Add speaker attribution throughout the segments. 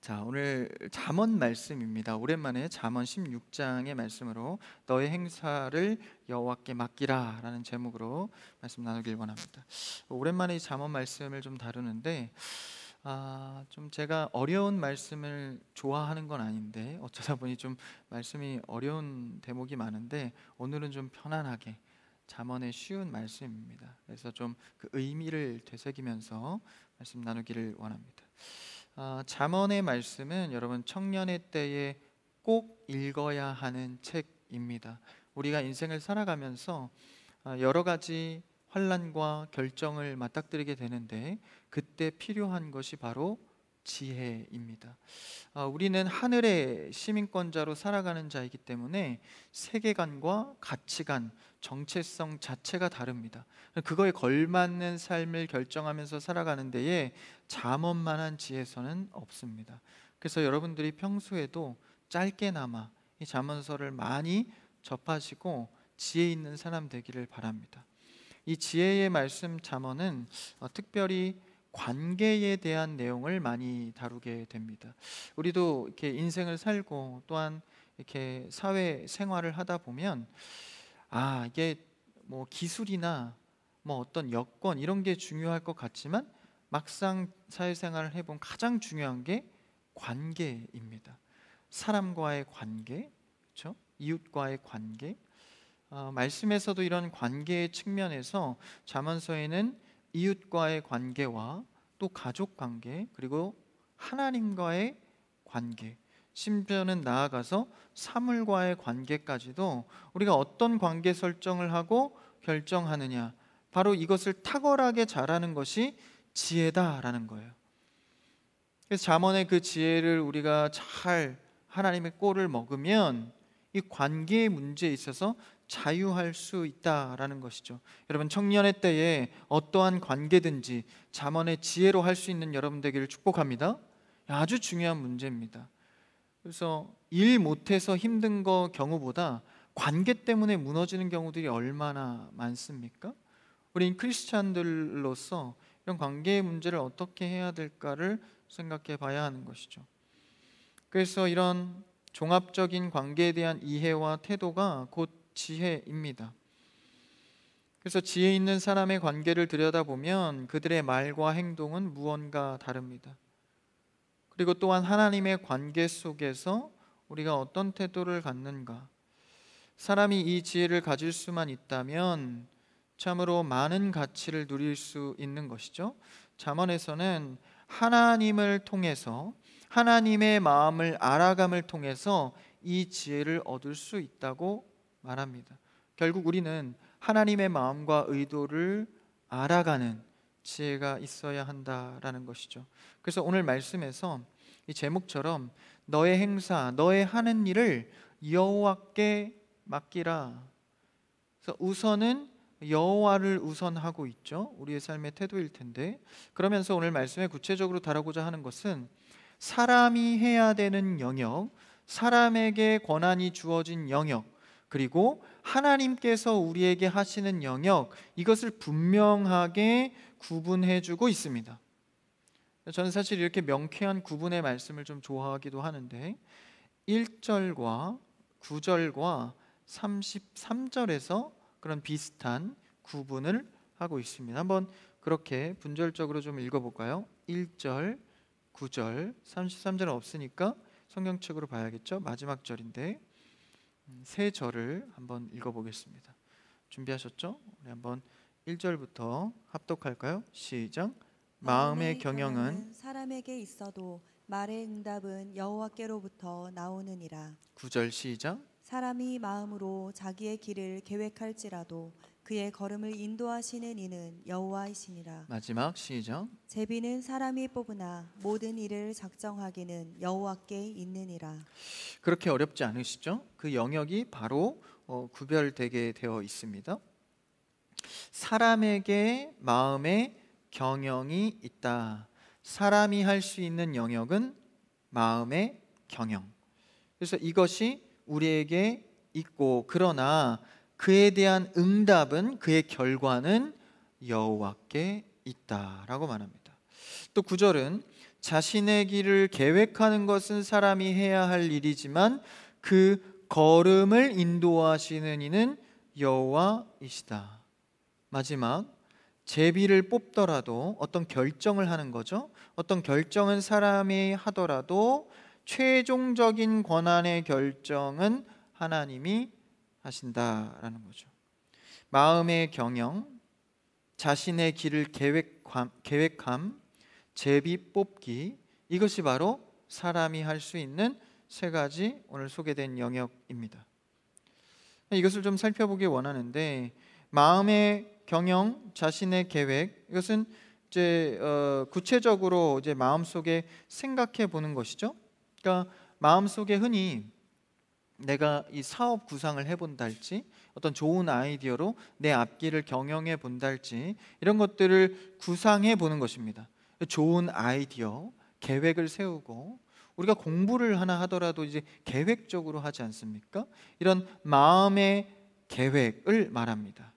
Speaker 1: 자, 오늘 잠언 말씀입니다. 오랜만에 잠언 16장의 말씀으로 너의 행사를 여호와께 맡기라 라는 제목으로 말씀 나누길 원합니다. 오랜만에 이 잠언 말씀을 좀 다루는데 좀 제가 어려운 말씀을 좋아하는 건 아닌데 어쩌다 보니 좀 말씀이 어려운 대목이 많은데 오늘은 좀 편안하게 잠언의 쉬운 말씀입니다. 그래서 좀 그 의미를 되새기면서 말씀 나누기를 원합니다. 잠언의 말씀은 여러분 청년의 때에 꼭 읽어야 하는 책입니다. 우리가 인생을 살아가면서 여러 가지 환난과 결정을 맞닥뜨리게 되는데 그때 필요한 것이 바로 지혜입니다. 우리는 하늘의 시민권자로 살아가는 자이기 때문에 세계관과 가치관, 정체성 자체가 다릅니다. 그거에 걸맞는 삶을 결정하면서 살아가는 데에 잠언만한 지혜서는 없습니다. 그래서 여러분들이 평소에도 짧게나마 이 잠언서를 많이 접하시고 지혜 있는 사람 되기를 바랍니다. 이 지혜의 말씀 잠언은 특별히 관계에 대한 내용을 많이 다루게 됩니다. 우리도 이렇게 인생을 살고 또한 이렇게 사회 생활을 하다 보면 이게 뭐 기술이나 뭐 어떤 여건 이런 게 중요할 것 같지만 막상 사회생활을 해보면 가장 중요한 게 관계입니다. 사람과의 관계, 그렇죠? 이웃과의 관계. 말씀에서도 이런 관계의 측면에서 잠언서에는 이웃과의 관계와 또 가족 관계 그리고 하나님과의 관계, 심지어는 나아가서 사물과의 관계까지도 우리가 어떤 관계 설정을 하고 결정하느냐, 바로 이것을 탁월하게 잘하는 것이 지혜다라는 거예요. 그래서 잠언의 그 지혜를 우리가 잘 하나님의 꼴을 먹으면 이 관계의 문제에 있어서 자유할 수 있다라는 것이죠. 여러분 청년의 때에 어떠한 관계든지 잠언의 지혜로 할 수 있는 여러분 되기를 축복합니다. 아주 중요한 문제입니다. 그래서 일 못해서 힘든 거 경우보다 관계 때문에 무너지는 경우들이 얼마나 많습니까? 우린 크리스찬들로서 이런 관계의 문제를 어떻게 해야 될까를 생각해 봐야 하는 것이죠. 그래서 이런 종합적인 관계에 대한 이해와 태도가 곧 지혜입니다. 그래서 지혜 있는 사람의 관계를 들여다보면 그들의 말과 행동은 무언가 다릅니다. 그리고 또한 하나님의 관계 속에서 우리가 어떤 태도를 갖는가, 사람이 이 지혜를 가질 수만 있다면 참으로 많은 가치를 누릴 수 있는 것이죠. 잠언에서는 하나님을 통해서 하나님의 마음을 알아감을 통해서 이 지혜를 얻을 수 있다고 말합니다. 결국 우리는 하나님의 마음과 의도를 알아가는 지혜가 있어야 한다라는 것이죠. 그래서 오늘 말씀에서 이 제목처럼 너의 행사, 너의 하는 일을 여호와께 맡기라. 그래서 우선은 여호와를 우선하고 있죠. 우리의 삶의 태도일 텐데, 그러면서 오늘 말씀에 구체적으로 다루고자 하는 것은 사람이 해야 되는 영역, 사람에게 권한이 주어진 영역, 그리고 하나님께서 우리에게 하시는 영역, 이것을 분명하게 구분해 주고 있습니다. 저는 사실 이렇게 명쾌한 구분의 말씀을 좀 좋아하기도 하는데 1절과 9절과 33절에서 그런 비슷한 구분을 하고 있습니다. 한번 그렇게 분절적으로 좀 읽어볼까요? 1절, 9절, 33절은 없으니까 성경책으로 봐야겠죠? 마지막 절인데 세 절을 한번 읽어보겠습니다. 준비하셨죠? 우리 한번 1절부터 합독할까요? 시작. 마음의 경영은
Speaker 2: 사람에게 있어도 말의 응답은 여호와께로부터 나오느니라.
Speaker 1: 9절 시작.
Speaker 2: 사람이 마음으로 자기의 길을 계획할지라도 그의 걸음을 인도하시는 이는 여호와이시니라.
Speaker 1: 마지막 시작.
Speaker 2: 제비는 사람이 뽑으나 모든 일을 작정하기는 여호와께 있느니라.
Speaker 1: 그렇게 어렵지 않으시죠? 그 영역이 바로 구별되게 되어 있습니다. 사람에게 마음의 경영이 있다. 사람이 할 수 있는 영역은 마음의 경영. 그래서 이것이 우리에게 있고, 그러나 그에 대한 응답은, 그의 결과는 여호와께 있다라고 말합니다. 또 9절은 자신의 길을 계획하는 것은 사람이 해야 할 일이지만 그 걸음을 인도하시는 이는 여호와이시다. 마지막, 제비를 뽑더라도 어떤 결정을 하는 거죠. 어떤 결정은 사람이 하더라도 최종적인 권한의 결정은 하나님이 하신다라는 거죠. 마음의 경영, 자신의 길을 계획함, 제비 뽑기, 이것이 바로 사람이 할 수 있는 세 가지 오늘 소개된 영역입니다. 이것을 좀 살펴보기 원하는데, 마음의 경영, 자신의 계획, 이것은 이제 구체적으로 이제 마음속에 생각해 보는 것이죠. 그러니까 마음속에 흔히 내가 이 사업 구상을 해본다 할지, 어떤 좋은 아이디어로 내 앞길을 경영해 본다 할지, 이런 것들을 구상해 보는 것입니다. 좋은 아이디어, 계획을 세우고, 우리가 공부를 하나 하더라도 이제 계획적으로 하지 않습니까? 이런 마음의 계획을 말합니다.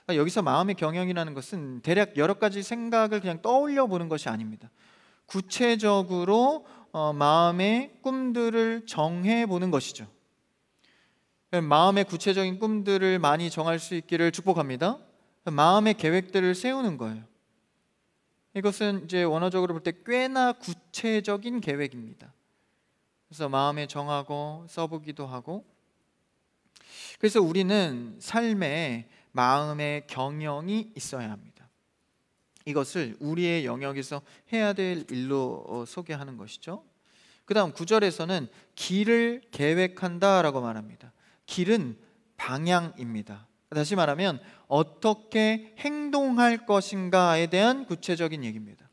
Speaker 1: 여기서 마음의 경영이라는 것은 대략 여러 가지 생각을 그냥 떠올려 보는 것이 아닙니다. 구체적으로 마음의 꿈들을 정해 보는 것이죠. 마음의 구체적인 꿈들을 많이 정할 수 있기를 축복합니다. 마음의 계획들을 세우는 거예요. 이것은 이제 원어적으로 볼 때 꽤나 구체적인 계획입니다. 그래서 마음에 정하고 써보기도 하고, 그래서 우리는 삶에 마음의 경영이 있어야 합니다. 이것을 우리의 영역에서 해야 될 일로 소개하는 것이죠. 그 다음 9절에서는 길을 계획한다라고 말합니다. 길은 방향입니다. 다시 말하면 어떻게 행동할 것인가에 대한 구체적인 얘기입니다.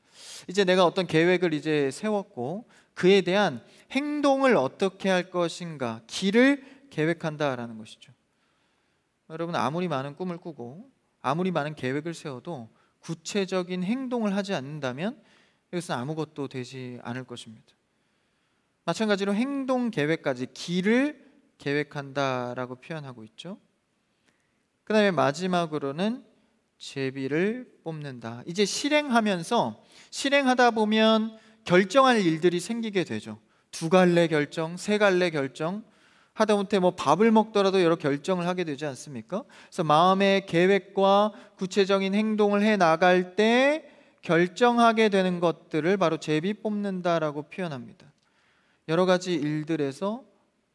Speaker 1: 이제 내가 어떤 계획을 이제 세웠고 그에 대한 행동을 어떻게 할 것인가, 길을 계획한다라는 것이죠. 여러분, 아무리 많은 꿈을 꾸고 아무리 많은 계획을 세워도 구체적인 행동을 하지 않는다면 이것은 아무것도 되지 않을 것입니다. 마찬가지로 행동 계획까지 길을 계획한다라고 표현하고 있죠. 그 다음에 마지막으로는 제비를 뽑는다. 이제 실행하다 보면 결정할 일들이 생기게 되죠. 2갈래 결정, 3갈래 결정, 하다못해 밥을 먹더라도 여러 결정을 하게 되지 않습니까? 그래서 마음의 계획과 구체적인 행동을 해 나갈 때 결정하게 되는 것들을 바로 제비 뽑는다라고 표현합니다. 여러 가지 일들에서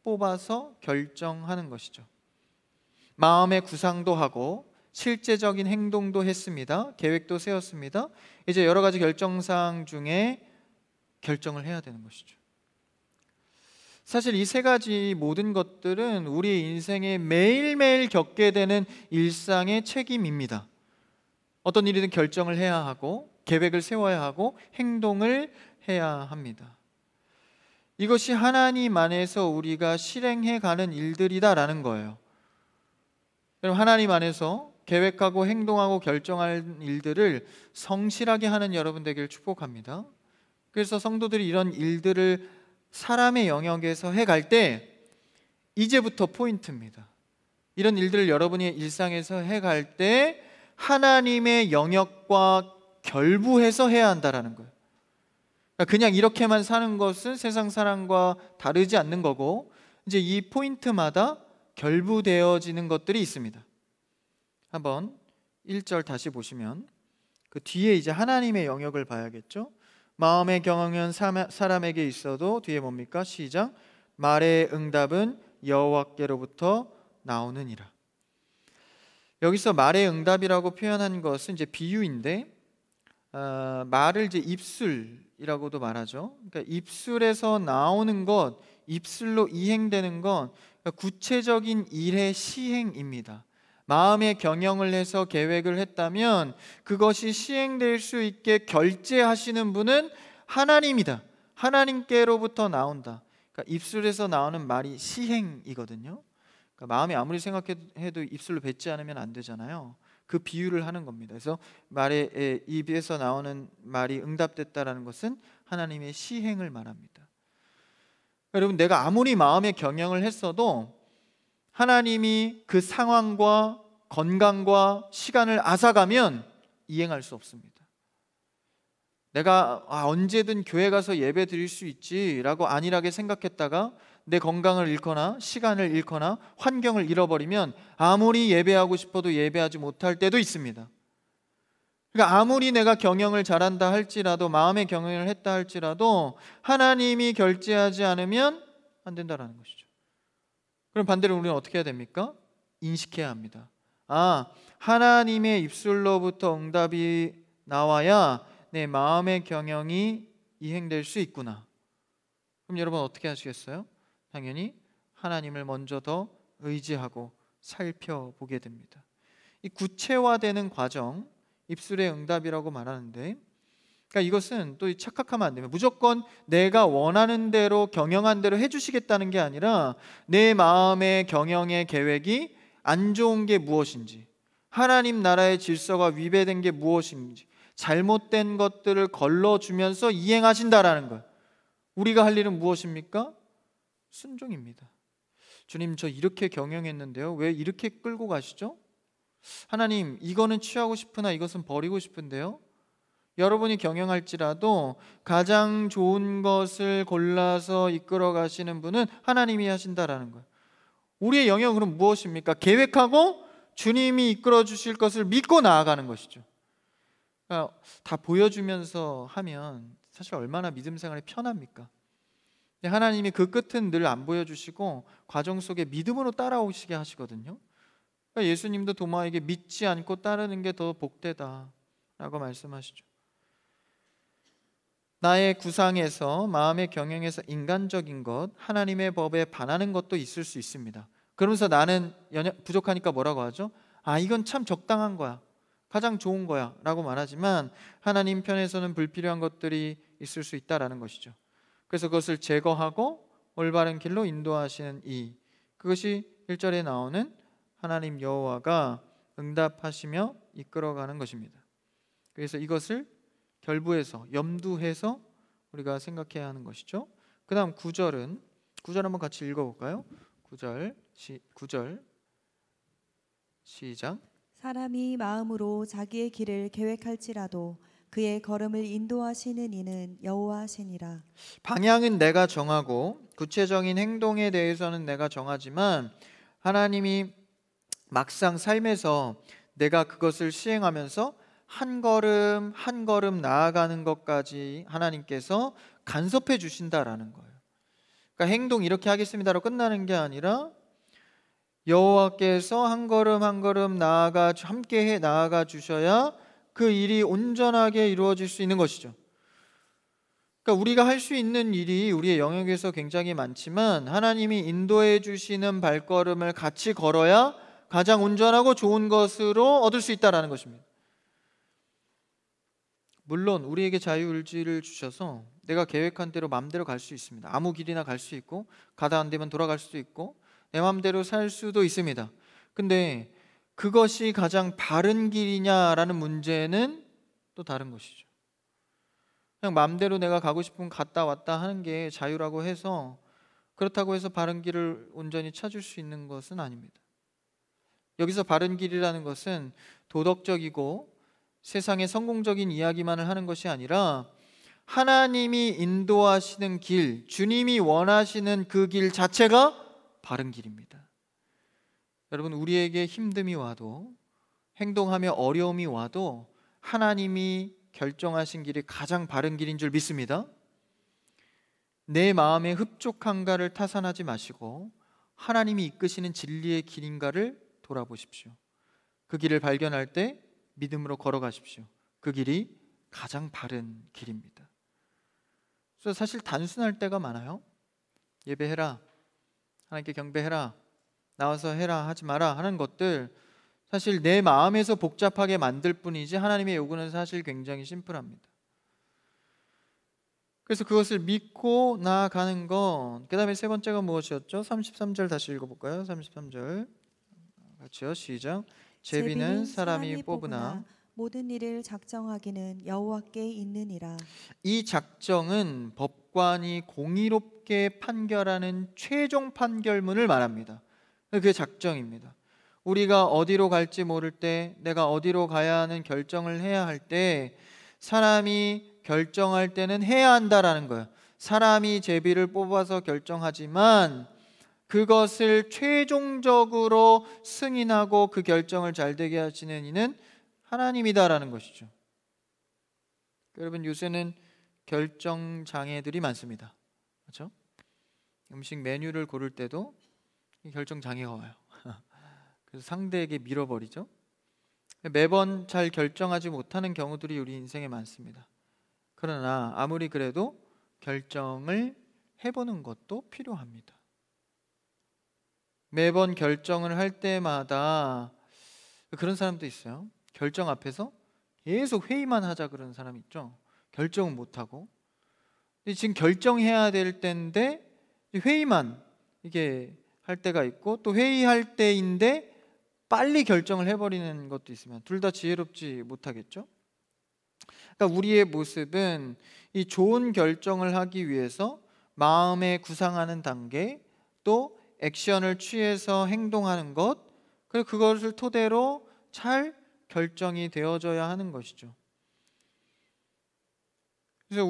Speaker 1: 뽑아서 결정하는 것이죠. 마음의 구상도 하고 실제적인 행동도 했습니다. 계획도 세웠습니다. 이제 여러 가지 결정사항 중에 결정을 해야 되는 것이죠. 사실 이 세 가지 모든 것들은 우리 인생에 매일매일 겪게 되는 일상의 책임입니다. 어떤 일이든 결정을 해야 하고 계획을 세워야 하고 행동을 해야 합니다. 이것이 하나님 안에서 우리가 실행해 가는 일들이다라는 거예요. 여러분, 하나님 안에서 계획하고 행동하고 결정할 일들을 성실하게 하는 여러분 되기를 축복합니다. 그래서 성도들이 이런 일들을 사람의 영역에서 해갈 때 이제부터 포인트입니다. 이런 일들을 여러분의 일상에서 해갈 때 하나님의 영역과 결부해서 해야 한다라는 거예요. 그냥 이렇게만 사는 것은 세상 사람과 다르지 않는 거고, 이제 이 포인트마다 결부되어지는 것들이 있습니다. 한번 1절 다시 보시면 그 뒤에 이제 하나님의 영역을 봐야겠죠. 마음의 경영은 사람에게 있어도 뒤에 뭡니까? 시작. 말의 응답은 여호와께로부터 나오느니라. 여기서 말의 응답이라고 표현한 것은 이제 비유인데, 말을 이제 입술이라고도 말하죠. 그러니까 입술에서 나오는 것, 입술로 이행되는 것, 그러니까 구체적인 일의 시행입니다. 마음의 경영을 해서 계획을 했다면 그것이 시행될 수 있게 결제하시는 분은 하나님이다. 하나님께로부터 나온다. 그러니까 입술에서 나오는 말이 시행이거든요. 그러니까 마음이 아무리 생각해도 입술로 뱉지 않으면 안 되잖아요. 그 비유를 하는 겁니다. 그래서 말의 입에서 나오는 말이 응답됐다라는 것은 하나님의 시행을 말합니다. 여러분, 내가 아무리 마음의 경영을 했어도 하나님이 그 상황과 건강과 시간을 앗아가면 이행할 수 없습니다. 내가 언제든 교회 가서 예배 드릴 수 있지라고 안일하게 생각했다가 내 건강을 잃거나 시간을 잃거나 환경을 잃어버리면 아무리 예배하고 싶어도 예배하지 못할 때도 있습니다. 그러니까 아무리 내가 경영을 잘한다 할지라도, 마음의 경영을 했다 할지라도 하나님이 결제하지 않으면 안 된다라는 것이죠. 그럼 반대로 우리는 어떻게 해야 됩니까? 인식해야 합니다. 하나님의 입술로부터 응답이 나와야 내 마음의 경영이 이행될 수 있구나. 그럼 여러분 어떻게 하시겠어요? 당연히 하나님을 먼저 더 의지하고 살펴보게 됩니다. 이 구체화되는 과정, 입술의 응답이라고 말하는데, 그러니까 이것은 또 착각하면 안 됩니다. 무조건 내가 원하는 대로 경영한 대로 해주시겠다는 게 아니라 내 마음의 경영의 계획이 안 좋은 게 무엇인지, 하나님 나라의 질서가 위배된 게 무엇인지, 잘못된 것들을 걸러주면서 이행하신다라는 거예요. 우리가 할 일은 무엇입니까? 순종입니다. 주님, 저 이렇게 경영했는데요, 왜 이렇게 끌고 가시죠? 하나님, 이거는 취하고 싶으나 이것은 버리고 싶은데요. 여러분이 경영할지라도 가장 좋은 것을 골라서 이끌어 가시는 분은 하나님이 하신다라는 거예요. 우리의 영역은 그럼 무엇입니까? 계획하고 주님이 이끌어 주실 것을 믿고 나아가는 것이죠. 그러니까 다 보여주면서 하면 사실 얼마나 믿음 생활이 편합니까? 근데 하나님이 그 끝은 늘 안 보여주시고 과정 속에 믿음으로 따라오시게 하시거든요. 그러니까 예수님도 도마에게 믿지 않고 따르는 게 더 복되다라고 말씀하시죠. 나의 구상에서, 마음의 경영에서 인간적인 것, 하나님의 법에 반하는 것도 있을 수 있습니다. 그러면서 나는 부족하니까 뭐라고 하죠? 이건 참 적당한 거야, 가장 좋은 거야 라고 말하지만 하나님 편에서는 불필요한 것들이 있을 수 있다라는 것이죠. 그래서 그것을 제거하고 올바른 길로 인도하시는 그것이 1절에 나오는 하나님 여호와가 응답하시며 이끌어가는 것입니다. 그래서 이것을 결부해서, 염두해서 우리가 생각해야 하는 것이죠. 그 다음 9절 한번 같이 읽어볼까요? 9절 시작.
Speaker 2: 사람이 마음으로 자기의 길을 계획할지라도 그의 걸음을 인도하시는 이는 여호와시니라.
Speaker 1: 방향은 내가 정하고 구체적인 행동에 대해서는 내가 정하지만 하나님이 막상 삶에서 내가 그것을 시행하면서 한 걸음 한 걸음 나아가는 것까지 하나님께서 간섭해 주신다라는 거예요. 그러니까 행동 이렇게 하겠습니다로 끝나는 게 아니라 여호와께서 한 걸음 한 걸음 함께 나아가 주셔야 그 일이 온전하게 이루어질 수 있는 것이죠. 그러니까 우리가 할 수 있는 일이 우리의 영역에서 굉장히 많지만 하나님이 인도해 주시는 발걸음을 같이 걸어야 가장 온전하고 좋은 것으로 얻을 수 있다는 것입니다. 물론 우리에게 자유의지를 주셔서 내가 계획한 대로 마음대로 갈 수 있습니다. 아무 길이나 갈 수 있고 가다 안 되면 돌아갈 수도 있고 내 마음대로 살 수도 있습니다. 근데 그것이 가장 바른 길이냐라는 문제는 또 다른 것이죠. 그냥 마음대로 내가 가고 싶으면 갔다 왔다 하는 게 자유라고 해서, 그렇다고 해서 바른 길을 온전히 찾을 수 있는 것은 아닙니다. 여기서 바른 길이라는 것은 도덕적이고 세상의 성공적인 이야기만을 하는 것이 아니라 하나님이 인도하시는 길, 주님이 원하시는 그 길 자체가 바른 길입니다. 여러분, 우리에게 힘듦이 와도, 행동하며 어려움이 와도 하나님이 결정하신 길이 가장 바른 길인 줄 믿습니다. 내 마음의 흡족한가를 타산하지 마시고 하나님이 이끄시는 진리의 길인가를 돌아보십시오. 그 길을 발견할 때 믿음으로 걸어가십시오. 그 길이 가장 바른 길입니다. 그래서 사실 단순할 때가 많아요. 예배해라, 하나님께 경배해라, 나와서 해라, 하지 마라 하는 것들, 사실 내 마음에서 복잡하게 만들 뿐이지 하나님의 요구는 사실 굉장히 심플합니다. 그래서 그것을 믿고 나아가는 것. 그 다음에 세 번째가 무엇이었죠? 33절 다시 읽어볼까요? 33절 같이요, 시작. 제비는 사람이 뽑으나
Speaker 2: 모든 일을 작정하기는 여호와께 있느니라.
Speaker 1: 이 작정은 법관이 공의롭게 판결하는 최종 판결문을 말합니다. 그게 작정입니다. 우리가 어디로 갈지 모를 때, 내가 어디로 가야 하는 결정을 해야 할 때 사람이 결정할 때는 해야 한다라는 거예요. 사람이 제비를 뽑아서 결정하지만 그것을 최종적으로 승인하고 그 결정을 잘 되게 하시는 이는 하나님이다라는 것이죠. 여러분, 요새는 결정 장애들이 많습니다. 그렇죠? 음식 메뉴를 고를 때도 이 결정 장애가 와요. 그래서 상대에게 밀어버리죠. 매번 잘 결정하지 못하는 경우들이 우리 인생에 많습니다. 그러나 아무리 그래도 결정을 해보는 것도 필요합니다. 매번 결정을 할 때마다 그런 사람도 있어요. 결정 앞에서 계속 회의만 하자 그러는 사람 있죠. 결정은 못하고. 근데 지금 결정해야 될 때인데 회의만 이게 할 때가 있고, 또 회의할 때인데 빨리 결정을 해버리는 것도 있으면 둘 다 지혜롭지 못하겠죠. 그러니까 우리의 모습은 이 좋은 결정을 하기 위해서 마음에 구상하는 단계, 또 액션을 취해서 행동하는 것, 그리고 그것을 토대로 잘 결정이 되어져야 하는 것이죠. 그래서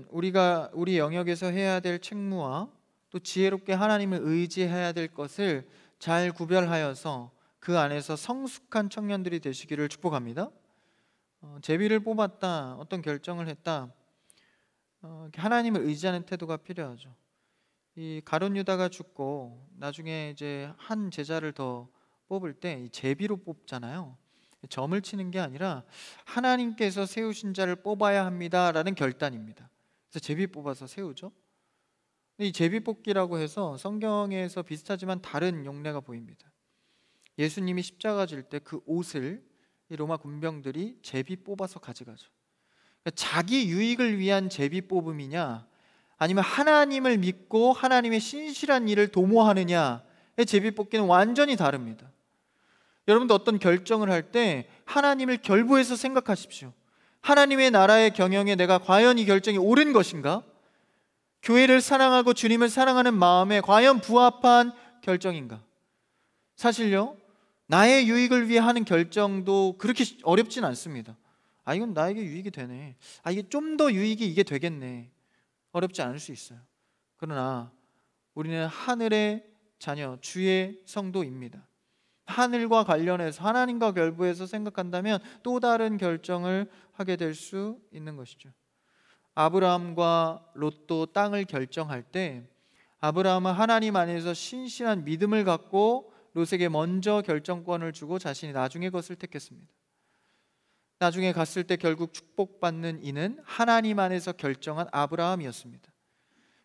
Speaker 1: 우리가 우리 영역에서 해야 될 책무와 또 지혜롭게 하나님을 의지해야 될 것을 잘 구별하여서 그 안에서 성숙한 청년들이 되시기를 축복합니다. 제비를 뽑았다, 어떤 결정을 했다, 하나님을 의지하는 태도가 필요하죠. 이 가룟 유다가 죽고 나중에 이제 한 제자를 더 뽑을 때 이 제비로 뽑잖아요. 점을 치는 게 아니라 하나님께서 세우신 자를 뽑아야 합니다라는 결단입니다. 그래서 제비 뽑아서 세우죠. 이 제비 뽑기라고 해서 성경에서 비슷하지만 다른 용례가 보입니다. 예수님이 십자가 질 때 그 옷을 이 로마 군병들이 제비 뽑아서 가져가죠. 그러니까 자기 유익을 위한 제비 뽑음이냐, 아니면 하나님을 믿고 하나님의 신실한 일을 도모하느냐의 제비 뽑기는 완전히 다릅니다. 여러분도 어떤 결정을 할 때 하나님을 결부해서 생각하십시오. 하나님의 나라의 경영에 내가 과연 이 결정이 옳은 것인가? 교회를 사랑하고 주님을 사랑하는 마음에 과연 부합한 결정인가? 사실요, 나의 유익을 위해 하는 결정도 그렇게 어렵진 않습니다. 이건 나에게 유익이 되네, 이게 좀 더 유익이 이게 되겠네, 어렵지 않을 수 있어요. 그러나 우리는 하늘의 자녀, 주의 성도입니다. 하늘과 관련해서 하나님과 결부해서 생각한다면 또 다른 결정을 하게 될 수 있는 것이죠. 아브라함과 롯도 땅을 결정할 때 아브라함은 하나님 안에서 신실한 믿음을 갖고 롯에게 먼저 결정권을 주고 자신이 나중에 것을 택했습니다. 나중에 갔을 때 결국 축복받는 이는 하나님 안에서 결정한 아브라함이었습니다.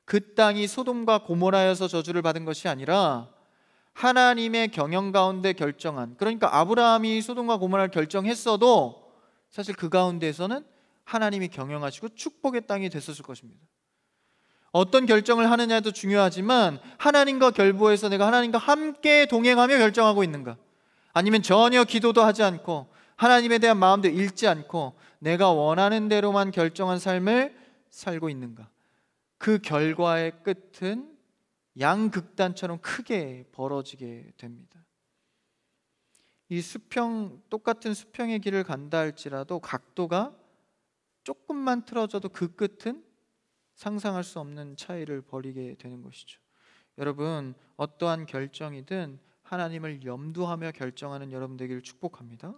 Speaker 1: 그 땅이 소돔과 고모라여서 저주를 받은 것이 아니라 하나님의 경영 가운데 결정한, 그러니까 아브라함이 소돔과 고모라를 결정했어도 사실 그 가운데에서는 하나님이 경영하시고 축복의 땅이 됐었을 것입니다. 어떤 결정을 하느냐도 중요하지만 하나님과 결부해서 내가 하나님과 함께 동행하며 결정하고 있는가, 아니면 전혀 기도도 하지 않고 하나님에 대한 마음도 읽지 않고 내가 원하는 대로만 결정한 삶을 살고 있는가, 그 결과의 끝은 양극단처럼 크게 벌어지게 됩니다. 이 똑같은 수평의 길을 간다 할지라도 각도가 조금만 틀어져도 그 끝은 상상할 수 없는 차이를 벌이게 되는 것이죠. 여러분, 어떠한 결정이든 하나님을 염두하며 결정하는 여러분 되기를 축복합니다.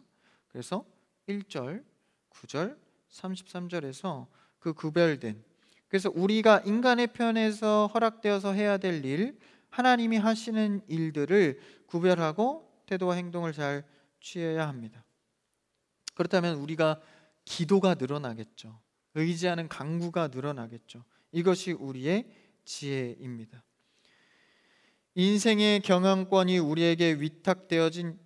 Speaker 1: 그래서 1절, 9절, 33절에서 그 구별된, 그래서 우리가 인간의 편에서 허락되어서 해야 될 일, 하나님이 하시는 일들을 구별하고 태도와 행동을 잘 취해야 합니다. 그렇다면 우리가 기도가 늘어나겠죠. 의지하는 강구가 늘어나겠죠. 이것이 우리의 지혜입니다. 인생의 경영권이 우리에게 위탁되어진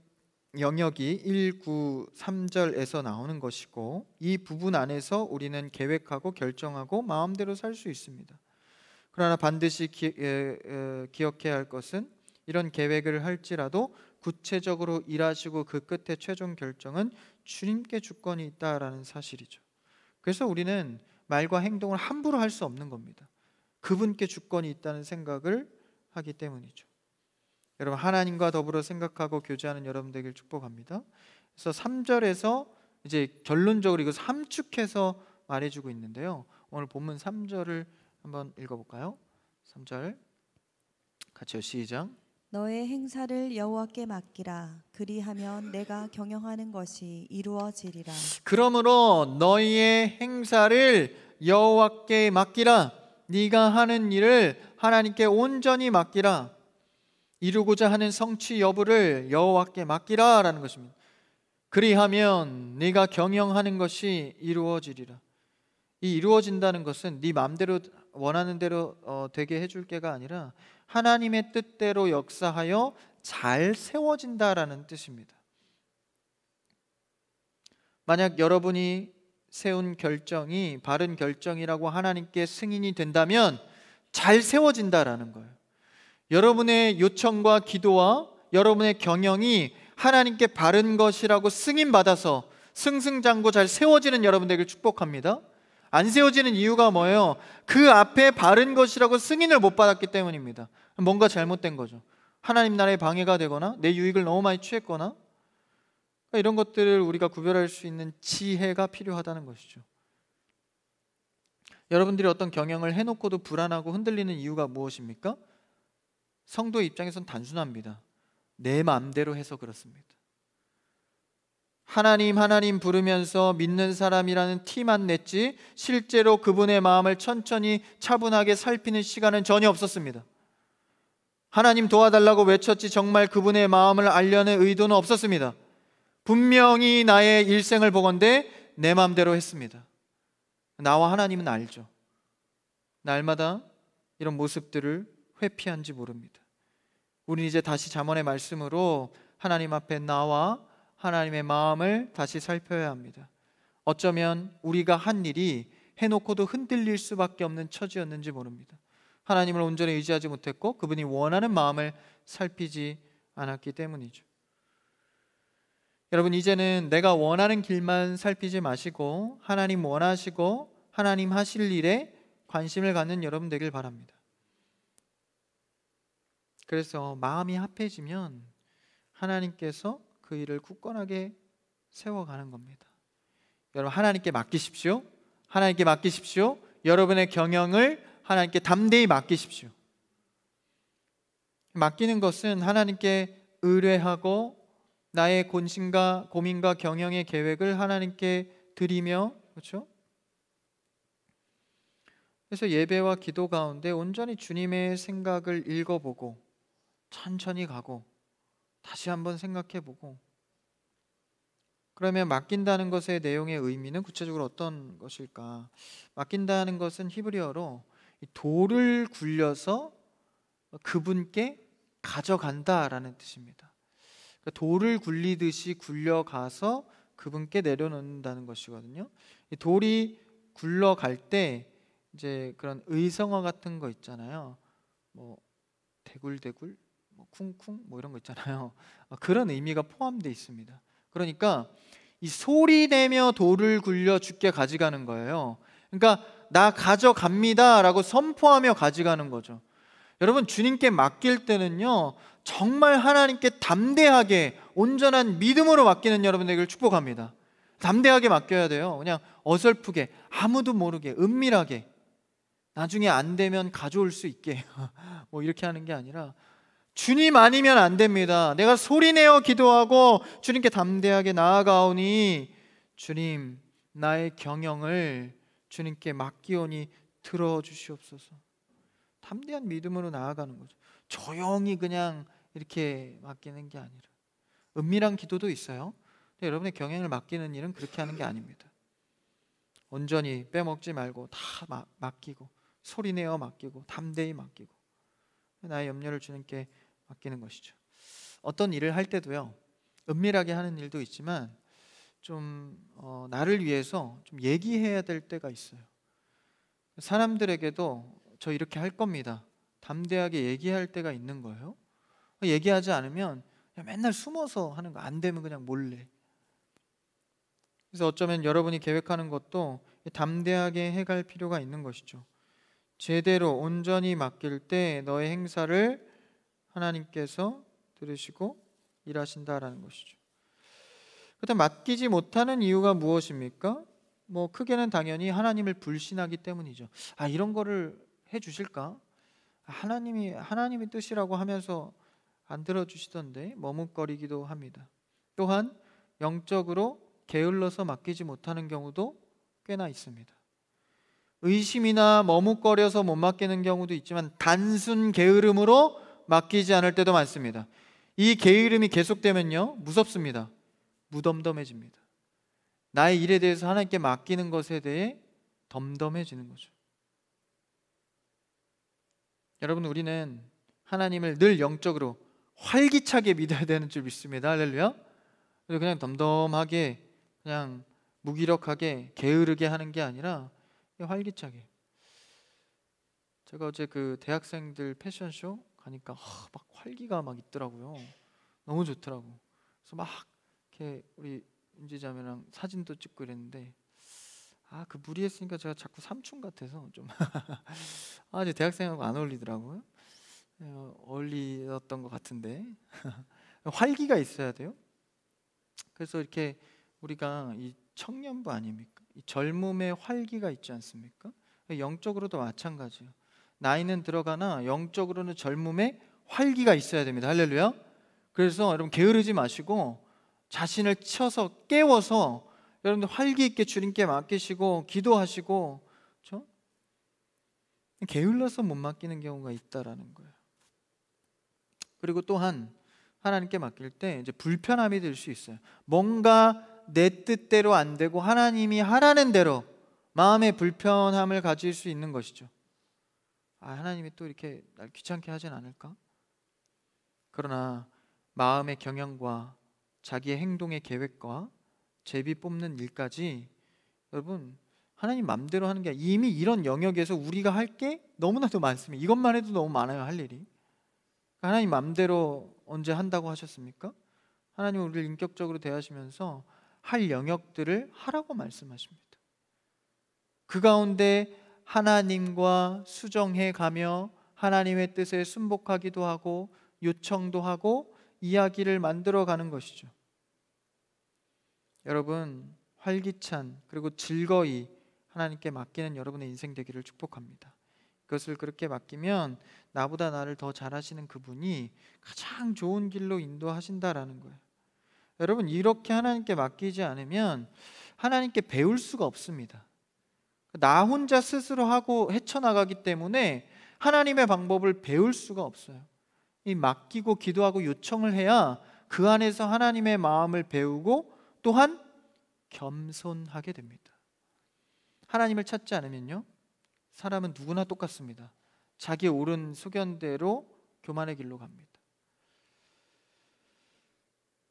Speaker 1: 영역이 1, 9, 3절에서 나오는 것이고, 이 부분 안에서 우리는 계획하고 결정하고 마음대로 살 수 있습니다. 그러나 반드시 기억해야 할 것은 이런 계획을 할지라도 구체적으로 일하시고 그 끝에 최종 결정은 주님께 주권이 있다라는 사실이죠. 그래서 우리는 말과 행동을 함부로 할 수 없는 겁니다. 그분께 주권이 있다는 생각을 하기 때문이죠. 여러분, 하나님과 더불어 생각하고 교제하는 여러분 되길 축복합니다. 그래서 3절에서 이제 결론적으로 이것을 함축해서 말해주고 있는데요. 오늘 본문 3절을 한번 읽어볼까요? 3절 같이요. 시작.
Speaker 2: 너의 행사를 여호와께 맡기라. 그리하면 내가 경영하는 것이 이루어지리라.
Speaker 1: 그러므로 너희의 행사를 여호와께 맡기라. 네가 하는 일을 하나님께 온전히 맡기라. 이루고자 하는 성취 여부를 여호와께 맡기라 라는 것입니다. 그리하면 네가 경영하는 것이 이루어지리라. 이 이루어진다는 것은 네 마음대로 원하는 대로 되게 해줄 게가 아니라 하나님의 뜻대로 역사하여 잘 세워진다라는 뜻입니다. 만약 여러분이 세운 결정이 바른 결정이라고 하나님께 승인이 된다면 잘 세워진다라는 거예요. 여러분의 요청과 기도와 여러분의 경영이 하나님께 바른 것이라고 승인받아서 승승장구 잘 세워지는 여러분 되길 축복합니다. 안 세워지는 이유가 뭐예요? 그 앞에 바른 것이라고 승인을 못 받았기 때문입니다. 뭔가 잘못된 거죠. 하나님 나라에 방해가 되거나 내 유익을 너무 많이 취했거나 이런 것들을 우리가 구별할 수 있는 지혜가 필요하다는 것이죠. 여러분들이 어떤 경영을 해놓고도 불안하고 흔들리는 이유가 무엇입니까? 성도의 입장에선 단순합니다. 내 마음대로 해서 그렇습니다. 하나님 부르면서 믿는 사람이라는 티만 냈지 실제로 그분의 마음을 천천히 차분하게 살피는 시간은 전혀 없었습니다. 하나님 도와달라고 외쳤지 정말 그분의 마음을 알려는 의도는 없었습니다. 분명히 나의 일생을 보건대 내 마음대로 했습니다. 나와 하나님은 알죠. 날마다 이런 모습들을 회피한지 모릅니다. 우리는 이제 다시 잠언의 말씀으로 하나님 앞에 나와 하나님의 마음을 다시 살펴야 합니다. 어쩌면 우리가 한 일이 해놓고도 흔들릴 수밖에 없는 처지였는지 모릅니다. 하나님을 온전히 의지하지 못했고 그분이 원하는 마음을 살피지 않았기 때문이죠. 여러분, 이제는 내가 원하는 길만 살피지 마시고 하나님 원하시고 하나님 하실 일에 관심을 갖는 여러분 되길 바랍니다. 그래서 마음이 합해지면 하나님께서 그 일을 굳건하게 세워가는 겁니다. 여러분, 하나님께 맡기십시오. 하나님께 맡기십시오. 여러분의 경영을 하나님께 담대히 맡기십시오. 맡기는 것은 하나님께 의뢰하고 나의 고민과 경영의 계획을 하나님께 드리며, 그렇죠? 그래서 예배와 기도 가운데 온전히 주님의 생각을 읽어보고 천천히 가고 다시 한번 생각해보고, 그러면 맡긴다는 것의 내용의 의미는 구체적으로 어떤 것일까? 맡긴다는 것은 히브리어로 돌을 굴려서 그분께 가져간다라는 뜻입니다. 그러니까 돌을 굴리듯이 굴려가서 그분께 내려놓는다는 것이거든요. 이 돌이 굴러갈 때 이제 그런 의성어 같은 거 있잖아요. 뭐 대굴대굴, 뭐 쿵쿵, 뭐 이런 거 있잖아요. 그런 의미가 포함되어 있습니다. 그러니까 이 소리 내며 돌을 굴려 주께 가져가는 거예요. 그러니까 나 가져갑니다 라고 선포하며 가져가는 거죠. 여러분, 주님께 맡길 때는요 정말 하나님께 담대하게 온전한 믿음으로 맡기는 여러분 되기를 축복합니다. 담대하게 맡겨야 돼요. 그냥 어설프게 아무도 모르게 은밀하게 나중에 안 되면 가져올 수 있게 뭐 이렇게 하는 게 아니라 주님 아니면 안 됩니다. 내가 소리내어 기도하고 주님께 담대하게 나아가오니 주님 나의 경영을 주님께 맡기오니 들어주시옵소서. 담대한 믿음으로 나아가는 거죠. 조용히 그냥 이렇게 맡기는 게 아니라 은밀한 기도도 있어요. 근데 여러분의 경영을 맡기는 일은 그렇게 하는 게 아닙니다. 온전히 빼먹지 말고 다 맡기고 소리내어 맡기고 담대히 맡기고 나의 염려를 주님께 맡기는 것이죠. 어떤 일을 할 때도요 은밀하게 하는 일도 있지만 좀 나를 위해서 좀 얘기해야 될 때가 있어요. 사람들에게도 저 이렇게 할 겁니다. 담대하게 얘기할 때가 있는 거예요. 얘기하지 않으면 그냥 맨날 숨어서 하는 거, 안 되면 그냥 몰래. 그래서 어쩌면 여러분이 계획하는 것도 담대하게 해갈 필요가 있는 것이죠. 제대로 온전히 맡길 때 너의 행사를 하나님께서 들으시고 일하신다라는 것이죠. 그렇다면 맡기지 못하는 이유가 무엇입니까? 뭐 크게는 당연히 하나님을 불신하기 때문이죠. 이런 거를 해 주실까? 하나님의 뜻이라고 하면서 안 들어주시던데 머뭇거리기도 합니다. 또한 영적으로 게을러서 맡기지 못하는 경우도 꽤나 있습니다. 의심이나 머뭇거려서 못 맡기는 경우도 있지만 단순 게으름으로 맡기지 않을 때도 많습니다. 이 게으름이 계속되면요, 무섭습니다. 무덤덤해집니다. 나의 일에 대해서 하나님께 맡기는 것에 대해 덤덤해지는 거죠. 여러분, 우리는 하나님을 늘 영적으로 활기차게 믿어야 되는 줄 믿습니다. 할렐루야. 그래서 그냥 덤덤하게, 그냥 무기력하게 게으르게 하는 게 아니라 활기차게. 제가 어제 그 대학생들 패션쇼 가니까 막 활기가 막 있더라고요. 너무 좋더라고. 그래서 막 이렇게 우리 임지자매랑 사진도 찍고 이랬는데 그 무리했으니까 제가 자꾸 삼촌 같아서 좀 이제 대학생하고 안 어울리더라고요. 어울리었던 것 같은데 활기가 있어야 돼요. 그래서 이렇게 우리가 이 청년부 아닙니까? 이 젊음의 활기가 있지 않습니까? 영적으로도 마찬가지예요. 나이는 들어가나 영적으로는 젊음의 활기가 있어야 됩니다. 할렐루야. 그래서 여러분 게으르지 마시고 자신을 쳐서 깨워서 여러분들 활기 있게 주님께 맡기시고 기도하시고, 그렇죠? 게을러서 못 맡기는 경우가 있다라는 거예요. 그리고 또한 하나님께 맡길 때 이제 불편함이 들 수 있어요. 뭔가 내 뜻대로 안 되고 하나님이 하라는 대로 마음의 불편함을 가질 수 있는 것이죠. 하나님이 또 이렇게 날 귀찮게 하진 않을까? 그러나 마음의 경영과 자기의 행동의 계획과 제비 뽑는 일까지 여러분 하나님 맘대로 하는 게 아니라 이미 이런 영역에서 우리가 할 게 너무나도 많습니다. 이것만 해도 너무 많아요, 할 일이. 하나님 맘대로 언제 한다고 하셨습니까? 하나님은 우리를 인격적으로 대하시면서 할 영역들을 하라고 말씀하십니다. 그 가운데 하나님과 수정해 가며 하나님의 뜻에 순복하기도 하고 요청도 하고 이야기를 만들어 가는 것이죠. 여러분, 활기찬 그리고 즐거이 하나님께 맡기는 여러분의 인생 되기를 축복합니다. 그것을 그렇게 맡기면 나보다 나를 더 잘하시는 그분이 가장 좋은 길로 인도하신다라는 거예요. 여러분, 이렇게 하나님께 맡기지 않으면 하나님께 배울 수가 없습니다. 나 혼자 스스로 하고 헤쳐나가기 때문에 하나님의 방법을 배울 수가 없어요. 이 맡기고 기도하고 요청을 해야 그 안에서 하나님의 마음을 배우고 또한 겸손하게 됩니다. 하나님을 찾지 않으면요, 사람은 누구나 똑같습니다. 자기 옳은 소견대로 교만의 길로 갑니다.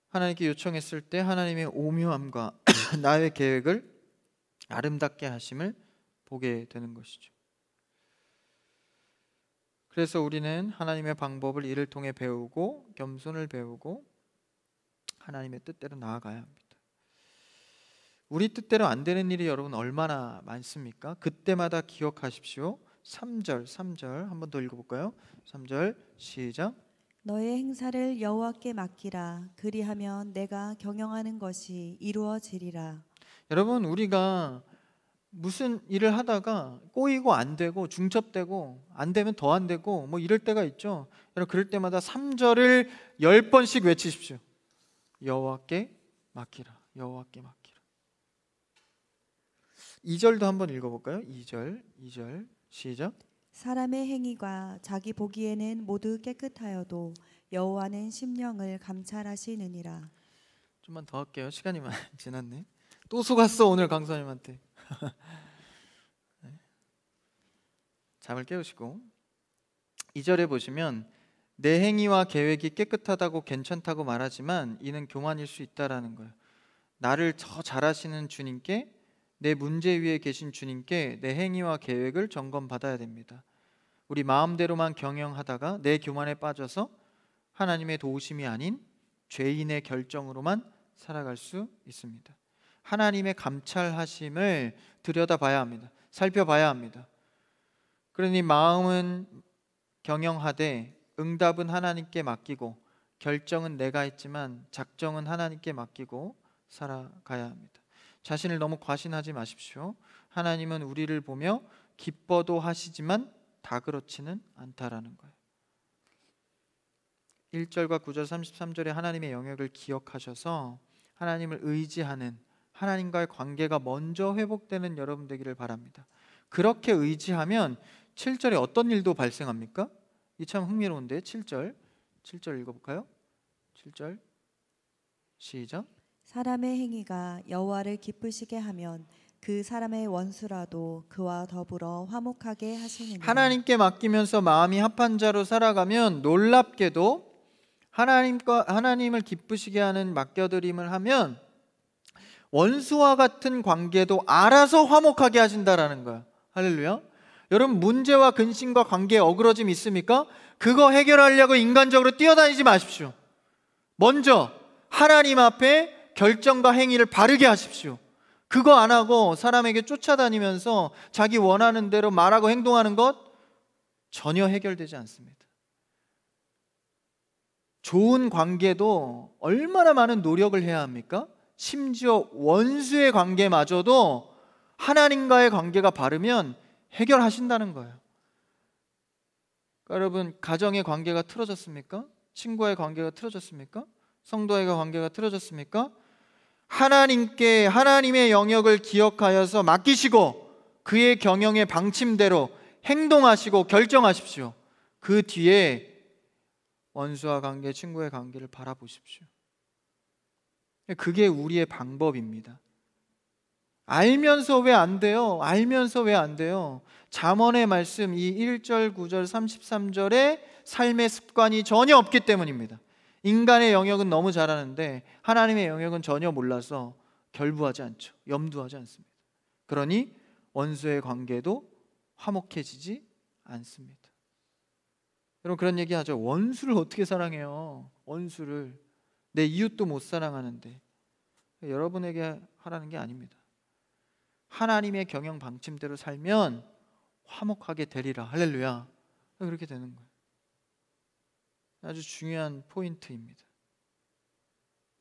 Speaker 1: 하나님께 요청했을 때 하나님의 오묘함과 나의 계획을 아름답게 하심을 보게 되는 것이죠. 그래서 우리는 하나님의 방법을 이를 통해 배우고 겸손을 배우고 하나님의 뜻대로 나아가야 합니다. 우리 뜻대로 안 되는 일이 여러분 얼마나 많습니까? 그때마다 기억하십시오. 3절 한 번 더 읽어볼까요? 3절 시작.
Speaker 2: 너의 행사를 여호와께 맡기라. 그리하면 내가 경영하는 것이 이루어지리라.
Speaker 1: 여러분, 우리가 무슨 일을 하다가 꼬이고 안 되고 중첩되고 안 되면 더 안 되고 뭐 이럴 때가 있죠. 여러분, 그럴 때마다 3절을 10번씩 외치십시오. 여호와께 맡기라. 여호와께 맡기라. 2절도 한번 읽어볼까요? 2절 시작.
Speaker 2: 사람의 행위가 자기 보기에는 모두 깨끗하여도 여호와는 심령을 감찰하시느니라.
Speaker 1: 좀만 더 할게요. 시간이 많이 지났네. 또 속았어 오늘 강사님한테. 네. 잠을 깨우시고 2절에 보시면 내 행위와 계획이 깨끗하다고 괜찮다고 말하지만 이는 교만일 수 있다라는 거예요. 나를 더 잘하시는 주님께, 내 문제 위에 계신 주님께 내 행위와 계획을 점검받아야 됩니다. 우리 마음대로만 경영하다가 내 교만에 빠져서 하나님의 도우심이 아닌 죄인의 결정으로만 살아갈 수 있습니다. 하나님의 감찰하심을 들여다봐야 합니다. 살펴봐야 합니다. 그러니 마음은 경영하되 응답은 하나님께 맡기고 결정은 내가 했지만 작정은 하나님께 맡기고 살아가야 합니다. 자신을 너무 과신하지 마십시오. 하나님은 우리를 보며 기뻐도 하시지만 다 그렇지는 않다라는 거예요. 1절과 9절 33절에 하나님의 영역을 기억하셔서 하나님을 의지하는, 하나님과의 관계가 먼저 회복되는 여러분 되기를 바랍니다. 그렇게 의지하면 7절에 어떤 일도 발생합니까? 이 참 흥미로운데 7절 읽어볼까요? 7절 시작.
Speaker 2: 사람의 행위가 여호와를 기쁘시게 하면 그 사람의 원수라도 그와 더불어 화목하게 하시느니라.
Speaker 1: 하나님께 맡기면서 마음이 합한 자로 살아가면 놀랍게도 하나님을 기쁘시게 하는 맡겨드림을 하면 원수와 같은 관계도 알아서 화목하게 하신다라는 거야. 할렐루야. 여러분, 문제와 근심과 관계에 어그러짐 있습니까? 그거 해결하려고 인간적으로 뛰어다니지 마십시오. 먼저 하나님 앞에 결정과 행위를 바르게 하십시오. 그거 안 하고 사람에게 쫓아다니면서 자기 원하는 대로 말하고 행동하는 것 전혀 해결되지 않습니다. 좋은 관계도 얼마나 많은 노력을 해야 합니까? 심지어 원수의 관계마저도 하나님과의 관계가 바르면 해결하신다는 거예요. 여러분, 가정의 관계가 틀어졌습니까? 친구와의 관계가 틀어졌습니까? 성도와의 관계가 틀어졌습니까? 하나님께 하나님의 영역을 기억하여서 맡기시고 그의 경영의 방침대로 행동하시고 결정하십시오. 그 뒤에 원수와 관계, 친구의 관계를 바라보십시오. 그게 우리의 방법입니다. 알면서 왜 안 돼요? 알면서 왜 안 돼요? 잠언의 말씀 이 1절, 9절, 33절에 삶의 습관이 전혀 없기 때문입니다. 인간의 영역은 너무 잘하는데 하나님의 영역은 전혀 몰라서 결부하지 않죠. 염두하지 않습니다. 그러니 원수의 관계도 화목해지지 않습니다. 여러분, 그런 얘기 하죠. 원수를 어떻게 사랑해요? 원수를. 내 이웃도 못 사랑하는데. 여러분에게 하라는 게 아닙니다. 하나님의 경영 방침대로 살면 화목하게 되리라. 할렐루야. 그렇게 되는 거예요. 아주 중요한 포인트입니다.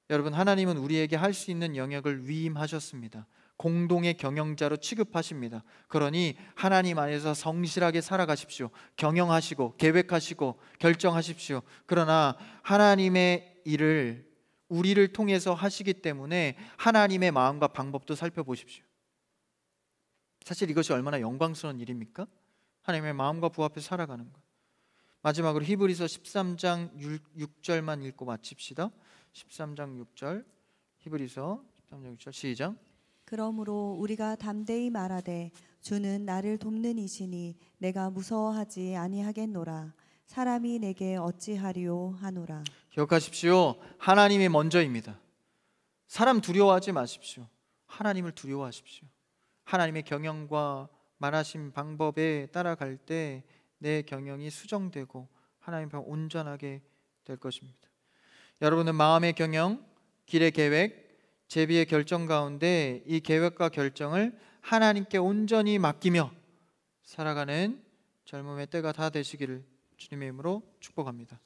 Speaker 1: 여러분, 하나님은 우리에게 할 수 있는 영역을 위임하셨습니다. 공동의 경영자로 취급하십니다. 그러니 하나님 안에서 성실하게 살아가십시오. 경영하시고 계획하시고 결정하십시오. 그러나 하나님의 일을 우리를 통해서 하시기 때문에 하나님의 마음과 방법도 살펴보십시오. 사실 이것이 얼마나 영광스러운 일입니까? 하나님의 마음과 부합해 살아가는 것. 마지막으로 히브리서 13장 6절만 읽고 마칩시다. 13장 6절 히브리서 13장 6절 시작.
Speaker 2: 그러므로 우리가 담대히 말하되 주는 나를 돕는 이시니 내가 무서워하지 아니하겠노라. 사람이 내게 어찌하리요 하노라.
Speaker 1: 기억하십시오. 하나님이 먼저입니다. 사람 두려워하지 마십시오. 하나님을 두려워하십시오. 하나님의 경영과 말하신 방법에 따라갈 때 내 경영이 수정되고 하나님 편 온전하게 될 것입니다. 여러분은 마음의 경영, 길의 계획, 제비의 결정 가운데 이 계획과 결정을 하나님께 온전히 맡기며 살아가는 젊음의 때가 다 되시기를 주님의 이름으로 축복합니다.